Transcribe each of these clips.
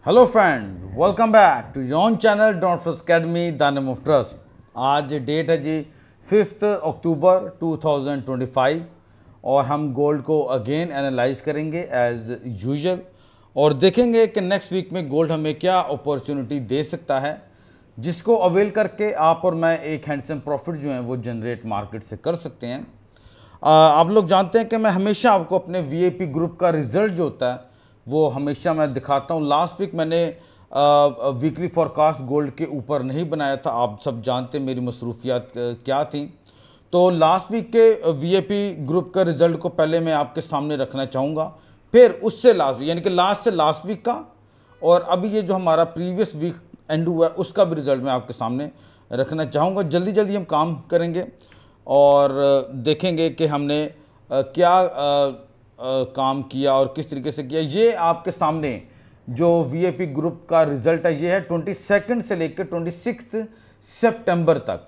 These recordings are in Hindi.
Hello friends, welcome back to your channel dot for academy the name of trust. आज डेट है जी 5 अक्टूबर 2025 और हम गोल्ड को अगेन एनालाइज करेंगे एज यूजुअल और देखेंगे कि नेक्स्ट वीक में गोल्ड हमें क्या अपॉर्चुनिटी दे सकता है जिसको अवेल करके आप और मैं एक हैंडसम प्रॉफिट जो है वो जनरेट मार्केट से कर सकते हैं। आप लोग जानते हैं कि मैं हमेशा आपको अपने वीआईपी ग्रुप का रिजल्ट जो होता है वो हमेशा मैं दिखाता हूँ। लास्ट वीक मैंने वीकली फॉरकास्ट गोल्ड के ऊपर नहीं बनाया था, आप सब जानते हैं मेरी मसरूफियात क्या थी। तो लास्ट वीक के वीआईपी ग्रुप का रिजल्ट को पहले मैं आपके सामने रखना चाहूँगा, फिर उससे लास्ट वीक यानी कि लास्ट से लास्ट वीक का और अभी ये जो हमारा प्रीवियस वीक एंड हुआ है उसका भी रिजल्ट मैं आपके सामने रखना चाहूँगा। जल्दी जल्दी हम काम करेंगे और देखेंगे कि हमने क्या काम किया और किस तरीके से किया। ये आपके सामने जो वीआईपी ग्रुप का रिजल्ट है ये है 22 से लेकर 26 सितंबर तक।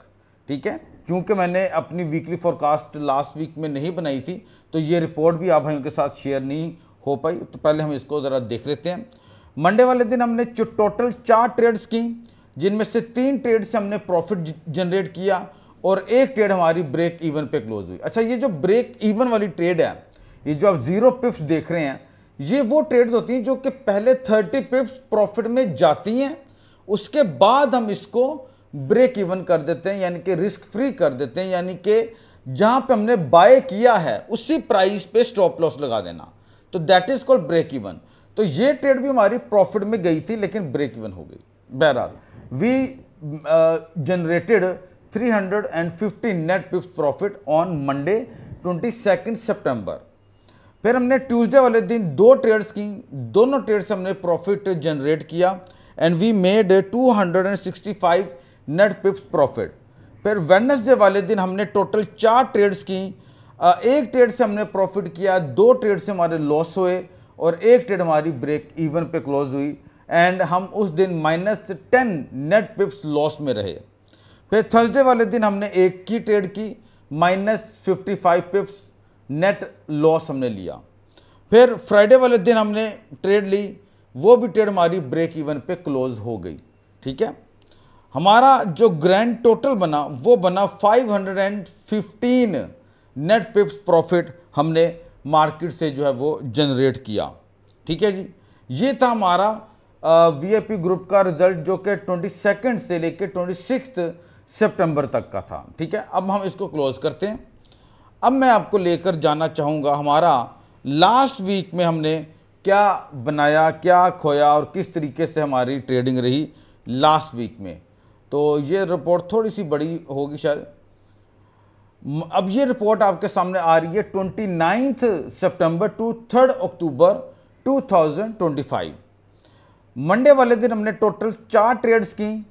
ठीक है, क्योंकि मैंने अपनी वीकली फॉरकास्ट लास्ट वीक में नहीं बनाई थी तो ये रिपोर्ट भी आप भाइयों के साथ शेयर नहीं हो पाई। तो पहले हम इसको ज़रा देख लेते हैं। मंडे वाले दिन हमने टोटल 4 ट्रेड्स की, जिनमें से 3 ट्रेड से हमने प्रॉफिट जनरेट किया और एक ट्रेड हमारी ब्रेक इवन पे क्लोज हुई। अच्छा, ये जो ब्रेक इवन वाली ट्रेड है, ये जो आप 0 पिप्स देख रहे हैं, ये वो ट्रेड्स होती हैं जो कि पहले 30 पिप्स प्रॉफिट में जाती हैं, उसके बाद हम इसको ब्रेक इवन कर देते हैं यानी कि रिस्क फ्री कर देते हैं, यानी कि जहां पे हमने बाय किया है उसी प्राइस पे स्टॉप लॉस लगा देना। तो that is called break even. तो ये ट्रेड भी हमारी प्रॉफिट में गई थी लेकिन ब्रेक इवन हो गई। बहरहाल we generated 350 net pips profit on Monday 22 सितंबर। फिर हमने ट्यूसडे वाले दिन 2 ट्रेड्स की, दोनों ट्रेड से हमने प्रॉफिट जनरेट किया and we made 265 net pips profit. फिर वेडनेसडे वाले दिन हमने टोटल 4 ट्रेड्स की, एक ट्रेड से हमने प्रॉफिट किया, 2 ट्रेड से हमारे लॉस हुए और एक ट्रेड हमारी ब्रेक इवन पे क्लोज हुई एंड हम उस दिन -10 नेट पिप्स लॉस में रहे। फिर थर्सडे वाले दिन हमने एक की ट्रेड की, -55 पिप्स नेट लॉस हमने लिया। फिर फ्राइडे वाले दिन हमने ट्रेड ली, वो भी ट्रेड हमारी ब्रेक इवन पे क्लोज हो गई। ठीक है, हमारा जो ग्रैंड टोटल बना वो बना 515 नेट पिप्स प्रॉफिट हमने मार्केट से जो है वो जनरेट किया। ठीक है जी, ये था हमारा वीआईपी ग्रुप का रिजल्ट जो कि 22 से लेकर 26 सितंबर तक का था। ठीक है, अब हम इसको क्लोज करते हैं। अब मैं आपको लेकर जाना चाहूँगा हमारा लास्ट वीक में हमने क्या बनाया, क्या खोया और किस तरीके से हमारी ट्रेडिंग रही लास्ट वीक में। तो ये रिपोर्ट थोड़ी सी बड़ी होगी शायद। अब ये रिपोर्ट आपके सामने आ रही है 29 सितंबर टू 3 अक्टूबर 2025। मंडे वाले दिन हमने टोटल 4 ट्रेड्स की,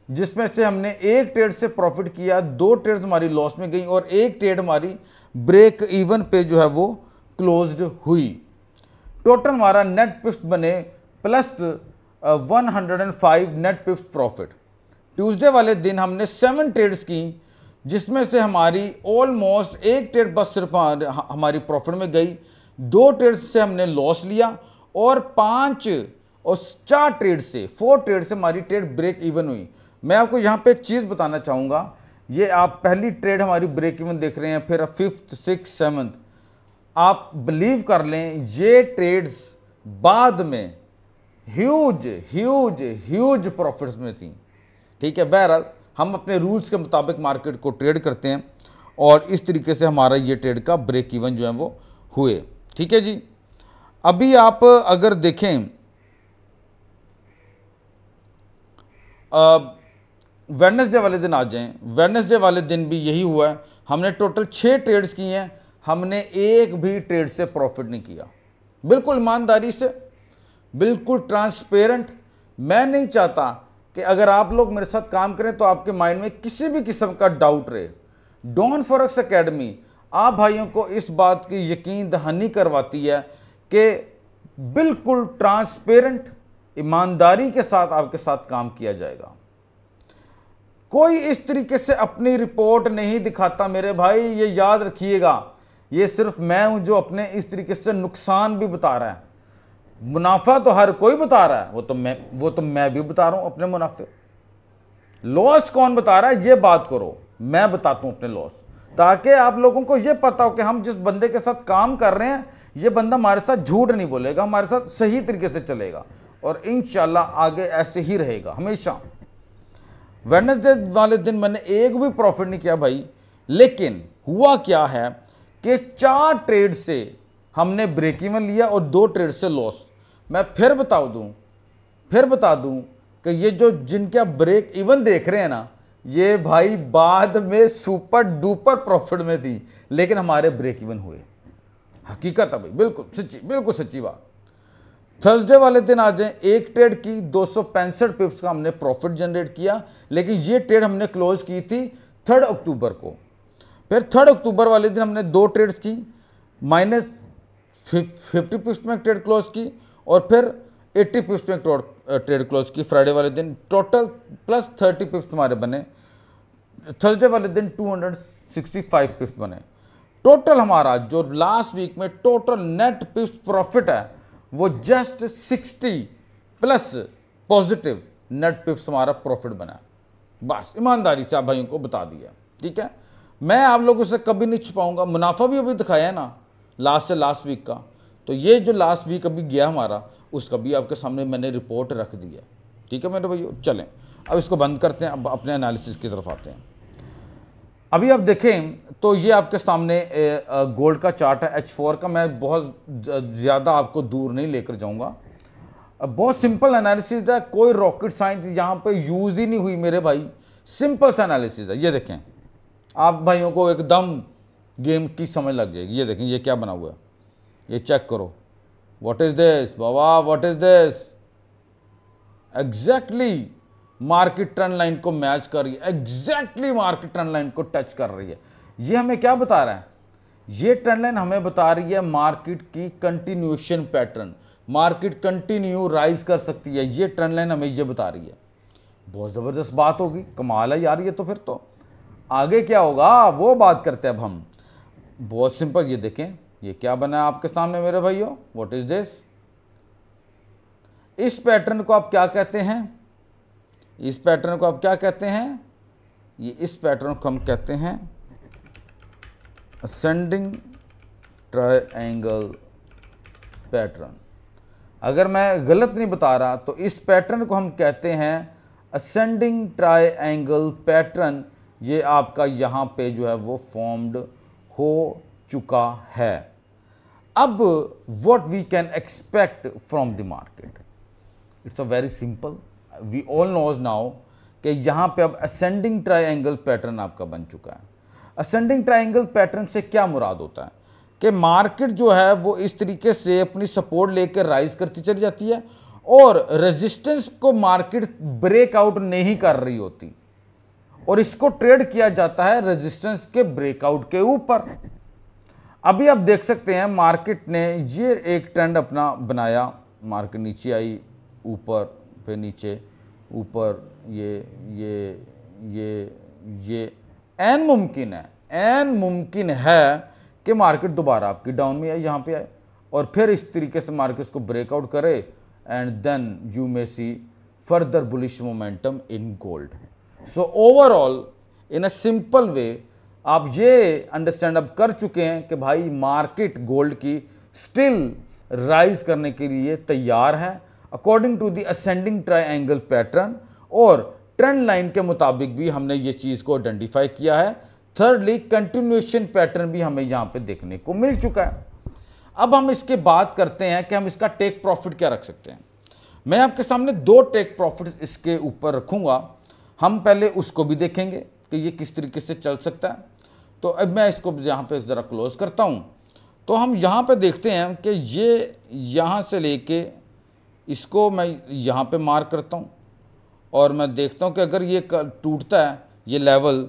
जिसमें से हमने एक ट्रेड से प्रॉफिट किया, 2 ट्रेड्स हमारी लॉस में गई और एक ट्रेड हमारी ब्रेक इवन पे जो है वो क्लोज्ड हुई। टोटल हमारा नेट पिप्स बने +105 नेट पिप्स प्रॉफिट। ट्यूसडे वाले दिन हमने 7 ट्रेड्स की, जिसमें से हमारी ऑलमोस्ट एक ट्रेड बस सिर्फ हमारी प्रॉफिट में गई, 2 ट्रेड्स से हमने लॉस लिया और 4 ट्रेड से 4 ट्रेड से हमारी ट्रेड ब्रेक इवन हुई। मैं आपको यहाँ पे एक चीज़ बताना चाहूँगा, ये आप पहली ट्रेड हमारी ब्रेक इवन देख रहे हैं, फिर 5th 6th 7th, आप बिलीव कर लें ये ट्रेड्स बाद में ह्यूज प्रॉफिट्स में थी। ठीक है, बहरहाल हम अपने रूल्स के मुताबिक मार्केट को ट्रेड करते हैं और इस तरीके से हमारा ये ट्रेड का ब्रेक इवन जो है वो हुए। ठीक है जी, अभी आप अगर देखें वेडनेसडे वाले दिन आ जाएं, वेडनेसडे वाले दिन भी यही हुआ है। हमने टोटल 6 ट्रेड्स किए हैं, हमने एक भी ट्रेड से प्रॉफिट नहीं किया, बिल्कुल ईमानदारी से, बिल्कुल ट्रांसपेरेंट। मैं नहीं चाहता कि अगर आप लोग मेरे साथ काम करें तो आपके माइंड में किसी भी किस्म का डाउट रहे। डॉन फॉरेक्स एकेडमी आप भाइयों को इस बात की यकीन दहानी करवाती है कि बिल्कुल ट्रांसपेरेंट ईमानदारी के साथ आपके साथ काम किया जाएगा। कोई इस तरीके से अपनी रिपोर्ट नहीं दिखाता मेरे भाई, ये याद रखिएगा। ये सिर्फ मैं हूं जो अपने इस तरीके से नुकसान भी बता रहा है। मुनाफा तो हर कोई बता रहा है, वो तो मैं भी बता रहा हूं अपने मुनाफे। लॉस कौन बता रहा है ये बात करो, मैं बताता हूं अपने लॉस, ताकि आप लोगों को ये पता हो कि हम जिस बंदे के साथ काम कर रहे हैं ये बंदा हमारे साथ झूठ नहीं बोलेगा, हमारे साथ सही तरीके से चलेगा और इंशाल्लाह आगे ऐसे ही रहेगा हमेशा। वेडनेसडे वाले दिन मैंने एक भी प्रॉफिट नहीं किया भाई, लेकिन हुआ क्या है कि 4 ट्रेड से हमने ब्रेक इवन लिया और 2 ट्रेड से लॉस। मैं फिर बता दूं कि ये जो जिनके आप ब्रेक इवन देख रहे हैं ना, ये भाई बाद में सुपर डुपर प्रॉफिट में थी, लेकिन हमारे ब्रेक इवन हुए। हकीकत है भाई, बिल्कुल सच्ची बात। थर्सडे वाले दिन आ जाए, एक ट्रेड की 265 पिप्स का हमने प्रॉफिट जनरेट किया, लेकिन ये ट्रेड हमने क्लोज की थी 3 अक्टूबर को। फिर 3 अक्टूबर वाले दिन हमने 2 ट्रेड्स की, -50 पिप्स में ट्रेड क्लोज की और फिर 80 पिप्स में ट्रेड क्लोज की फ्राइडे वाले दिन। टोटल +30 पिप्स हमारे बने। थर्सडे वाले दिन 265 पिप्स बने। टोटल हमारा जो लास्ट वीक में टोटल नेट पिप्स प्रॉफिट है वो जस्ट 60 प्लस पॉजिटिव नेट पिप्स हमारा प्रॉफिट बना। बस ईमानदारी से आप भाइयों को बता दिया, ठीक है। मैं आप लोगों से कभी नहीं छुपाऊंगा, मुनाफा भी अभी दिखाया है ना लास्ट वीक का, तो ये जो लास्ट वीक अभी गया हमारा उसका भी आपके सामने मैंने रिपोर्ट रख दी है, ठीक है मेरे भाइयों। चलें अब इसको बंद करते हैं, अब अपने एनालिसिस की तरफ आते हैं। अभी आप देखें तो ये आपके सामने गोल्ड का चार्ट है H4 का। मैं बहुत ज़्यादा आपको दूर नहीं लेकर जाऊंगा, बहुत सिंपल एनालिसिस है, कोई रॉकेट साइंस यहाँ पे यूज़ ही नहीं हुई मेरे भाई, सिंपल सा एनालिसिस है। ये देखें, आप भाइयों को एकदम गेम की समझ लग जाएगी। ये देखें ये क्या बना हुआ है, ये चेक करो। What is this Baba, what is this? Exactly market trend line को मैच कर रही है, एग्जैक्टली मार्केट ट्रेंड लाइन को टच कर रही है। ये हमें क्या बता रहा है? ये ट्रेंड लाइन हमें बता रही है मार्केट की continuation pattern, market continue rise कर सकती है। ये ट्रेंड लाइन हमें ये बता रही है। बहुत ज़बरदस्त बात होगी, कमाल है यार ये तो। फिर तो आगे क्या होगा वो बात करते हैं अब हम। बहुत सिंपल, ये देखें ये क्या बना है आपके सामने मेरे भाइयों, व्हाट इज दिस? इस पैटर्न को आप क्या कहते हैं? इस पैटर्न को आप क्या कहते हैं? ये इस पैटर्न को हम कहते हैं असेंडिंग ट्रायंगल पैटर्न। अगर मैं गलत नहीं बता रहा तो इस पैटर्न को हम कहते हैं असेंडिंग ट्रायंगल पैटर्न। ये आपका यहाँ पे जो है वो फॉर्म्ड हो चुका है। अब what we can expect from the market, it's a very simple, we all knows now कि यहाँ पे अब असेंडिंग ट्रायंगल पैटर्न आपका बन चुका है। असेंडिंग ट्रायंगल पैटर्न से क्या मुराद होता है कि मार्केट जो है वो इस तरीके से अपनी सपोर्ट लेकर राइज करती चली जाती है और रेजिस्टेंस को मार्केट ब्रेकआउट नहीं कर रही होती और इसको ट्रेड किया जाता है रेजिस्टेंस के ब्रेकआउट के ऊपर। अभी आप देख सकते हैं मार्केट ने ये एक ट्रेंड अपना बनाया, मार्केट नीचे आई, ऊपर पे नीचे, ऊपर, ये एन मुमकिन है कि मार्केट दोबारा आपकी डाउन में आए, यहाँ पे आए और फिर इस तरीके से मार्केट को ब्रेकआउट करे and then you may see further bullish momentum in gold. So overall in a simple way आप ये अंडरस्टैंड अब कर चुके हैं कि भाई मार्केट गोल्ड की स्टिल राइज करने के लिए तैयार है according to the ascending triangle pattern, और ट्रेंड लाइन के मुताबिक भी हमने ये चीज़ को आइडेंटिफाई किया है। थर्डली कंटिन्यूएशन पैटर्न भी हमें यहाँ पे देखने को मिल चुका है। अब हम इसके बात करते हैं कि हम इसका टेक प्रॉफिट क्या रख सकते हैं। मैं आपके सामने 2 टेक प्रॉफिट इसके ऊपर रखूँगा। हम पहले उसको भी देखेंगे कि ये किस तरीके से चल सकता है। तो अब मैं इसको यहाँ पे ज़रा क्लोज करता हूँ। तो हम यहाँ पे देखते हैं कि ये यहाँ से लेके इसको मैं यहाँ पे मार्क करता हूँ और मैं देखता हूँ कि अगर ये टूटता है ये लेवल,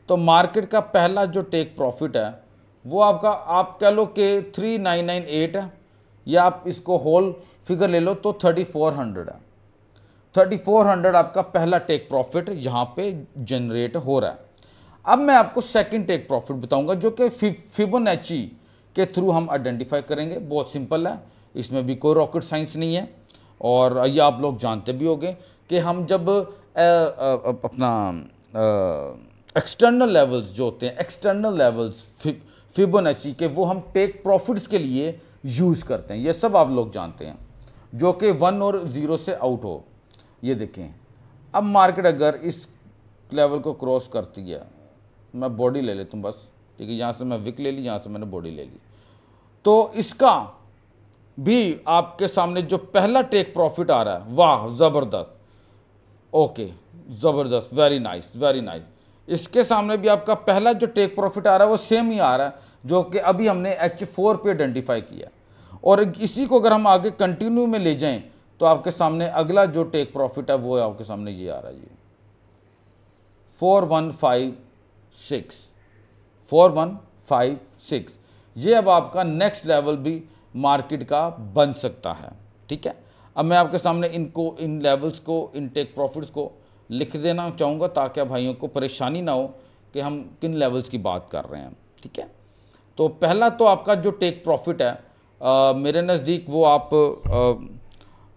तो मार्केट का पहला जो टेक प्रॉफिट है वो आपका, आप कह लो कि 3998 है, या आप इसको होल फिगर ले लो तो 3400 है। 3400 आपका पहला टेक प्रॉफिट यहाँ पे जनरेट हो रहा है। अब मैं आपको सेकंड टेक प्रॉफिट बताऊंगा जो कि फिबोनाची के थ्रू हम आइडेंटिफाई करेंगे। बहुत सिंपल है, इसमें भी कोई रॉकेट साइंस नहीं है। और ये आप लोग जानते भी होंगे कि हम जब अपना एक्सटर्नल लेवल्स जो होते हैं, एक्सटर्नल लेवल्स फिबोनाची के, वो हम टेक प्रॉफिट्स के लिए यूज़ करते हैं। ये सब आप लोग जानते हैं, जो कि 1 और 0 से आउट हो। ये देखें, अब मार्केट अगर इस लेवल को क्रॉस करती है, मैं बॉडी ले लेता हूँ बस, ठीक है, यहाँ से मैं विक ले ली, यहाँ से मैंने बॉडी ले ली, तो इसका भी आपके सामने जो पहला टेक प्रॉफिट आ रहा है, वाह ज़बरदस्त, ओके ज़बरदस्त, वेरी नाइस वेरी नाइस। इसके सामने भी आपका पहला जो टेक प्रॉफिट आ रहा है वो सेम ही आ रहा है, जो कि अभी हमने H4 पे आइडेंटिफाई किया। और इसी को अगर हम आगे कंटिन्यू में ले जाएं तो आपके सामने अगला जो टेक प्रॉफिट है वो आपके सामने ये आ रहा है, ये 4156, 4156। ये अब आपका नेक्स्ट लेवल भी मार्केट का बन सकता है, ठीक है। अब मैं आपके सामने इनको, इन लेवल्स को, इन टेक प्रॉफिट्स को लिख देना चाहूँगा ताकि भाइयों को परेशानी ना हो कि हम किन लेवल्स की बात कर रहे हैं, ठीक है। तो पहला तो आपका जो टेक प्रॉफिट है मेरे नज़दीक वो आप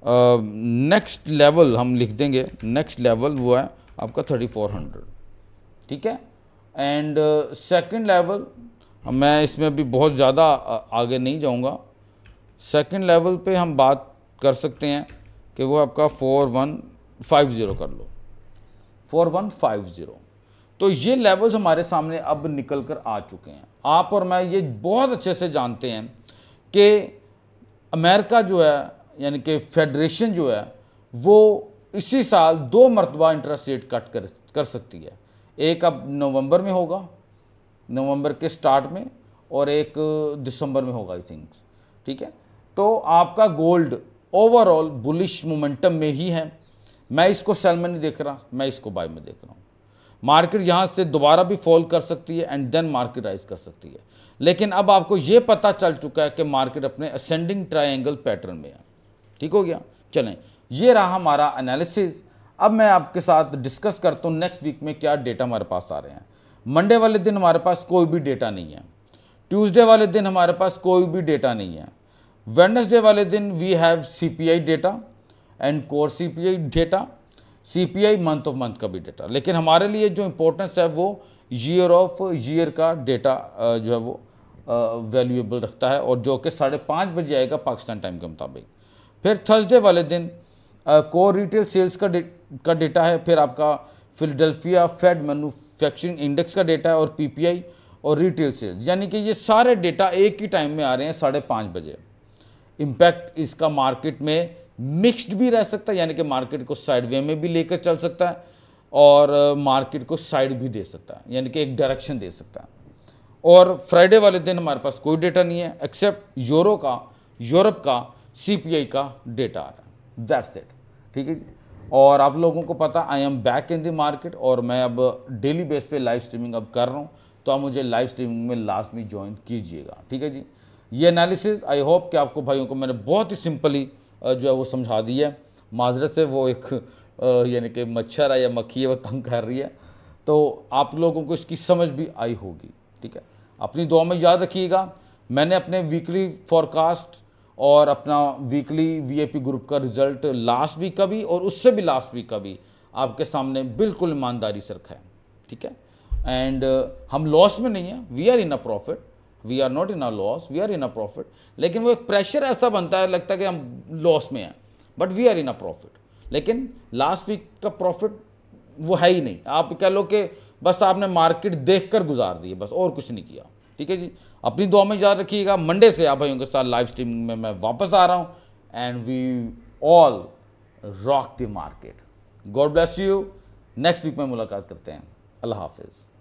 नेक्स्ट लेवल हम लिख देंगे, नेक्स्ट लेवल वो है आपका 3400, ठीक है। एंड सेकंड लेवल, मैं इसमें भी बहुत ज़्यादा आगे नहीं जाऊंगा, सेकंड लेवल पे हम बात कर सकते हैं कि वो आपका 4150 कर लो, 4150। तो ये लेवल्स हमारे सामने अब निकल कर आ चुके हैं। आप और मैं ये बहुत अच्छे से जानते हैं कि अमेरिका जो है, यानी कि फेडरेशन जो है, वो इसी साल 2 मरतबा इंटरेस्ट रेट कट कर सकती है। एक अब नवंबर में होगा, नवंबर के स्टार्ट में, और एक दिसंबर में होगा आई थिंक, ठीक है। तो आपका गोल्ड ओवरऑल बुलिश मोमेंटम में ही है। मैं इसको सेल में नहीं देख रहा, मैं इसको बाय में देख रहा हूँ। मार्केट यहाँ से दोबारा भी फॉल कर सकती है एंड देन मार्केट राइज कर सकती है, लेकिन अब आपको ये पता चल चुका है कि मार्केट अपने असेंडिंग ट्रायंगल पैटर्न में है, ठीक हो गया। चलें, ये रहा हमारा एनालिसिस। अब मैं आपके साथ डिस्कस करता हूँ नेक्स्ट वीक में क्या डेटा हमारे पास आ रहे हैं। मंडे वाले दिन हमारे पास कोई भी डेटा नहीं है, ट्यूसडे वाले दिन हमारे पास कोई भी डेटा नहीं है, वेडनेसडे वाले दिन we have CPI data and core CPI data, CPI month of month का भी डेटा। लेकिन हमारे लिए जो इम्पोर्टेंस है वो ईयर ऑफ ईयर का डेटा जो है वो वैल्यूएबल रखता है, और जो कि 5:30 बजे आएगा पाकिस्तान टाइम के मुताबिक। फिर थर्सडे वाले दिन कोर रिटेल सेल्स का डेटा है, फिर आपका फिलाडेल्फिया फेड मैन्युफैक्चरिंग इंडेक्स का डेटा है, और PPI और रिटेल सेल्स, यानी कि ये सारे डेटा एक ही टाइम में आ रहे हैं 5:30 बजे। इम्पैक्ट इसका मार्केट में मिक्स्ड भी रह सकता है, यानी कि मार्केट को साइडवे में भी लेकर चल सकता है और मार्केट को साइड भी दे सकता है, यानी कि एक डायरेक्शन दे सकता है। और फ्राइडे वाले दिन हमारे पास कोई डेटा नहीं है एक्सेप्ट यूरोप का CPI का डेटा आ रहा है, दैट्स इट, ठीक है जी। और आप लोगों को पता I am back in the market, और मैं अब डेली बेस पे लाइव स्ट्रीमिंग अब कर रहा हूँ, तो आप मुझे लाइव स्ट्रीमिंग में लास्ट में ज्वाइन कीजिएगा, ठीक है जी। ये एनालिसिस आई होप कि आपको भाइयों को मैंने बहुत ही सिंपली जो है वो समझा दी है। माजरत से वो एक यानी कि मच्छर है या मक्खी है वो तंग कर रही है, तो आप लोगों को इसकी समझ भी आई होगी, ठीक है। अपनी दुआ में याद रखिएगा, मैंने अपने वीकली फॉरकास्ट और अपना वीकली VIP ग्रुप का रिजल्ट लास्ट वीक का भी और उससे भी लास्ट वीक का भी आपके सामने बिल्कुल ईमानदारी से रखा है, ठीक है। एंड हम लॉस में नहीं है, we are in a profit, we are not in a loss, we are in a profit. लेकिन वो एक प्रेशर ऐसा बनता है, लगता है कि हम लॉस में हैं, but we are in a profit. लेकिन लास्ट वीक का प्रॉफिट वो है ही नहीं, आप कह लो कि बस आपने मार्केट देखकर गुजार दी है, बस और कुछ नहीं किया, ठीक है जी। अपनी दुआ में याद रखिएगा, मंडे से आप भाइयों के साथ लाइव स्ट्रीमिंग में मैं वापस आ रहा हूँ, and we all rock the market. God bless you. Next week में मुलाकात करते हैं। अल्लाह हाफिज़।